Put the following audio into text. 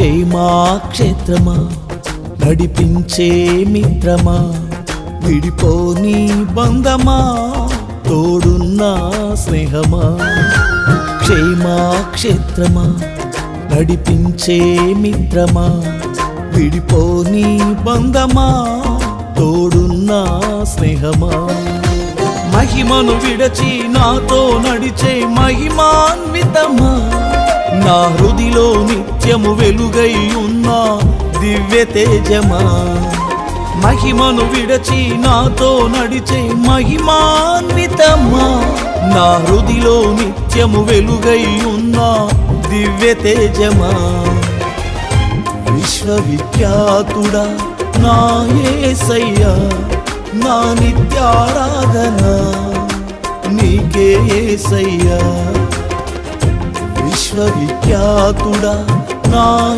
క్షేమాక్షేత్రమా నడిపించే మిత్రమా విడిపోని బంధమా తోడున్న స్నేహమా క్షేమాక్షేత్రమా నడిపించే మిత్రమా విడిపోని బంధమా తోడున్న స్నేహమా మహిమను విడచి నాతో నడిచే మహిమాన్వితమా నా హృదిలో నిత్యము వెలుగై ఉన్న దివ్య తేజమా మహిమను విడచి నాతో నడిచే మహిమాన్వితమా నా హృదిలో నిత్యము వెలుగై ఉన్న దివ్య తేజమా విశ్వవిఖ్యాతుడా నా యేసయ్యా నా నిత్యారాధన నీకే యేసయ్యా విశ్వవిఖ్యాతుడా నా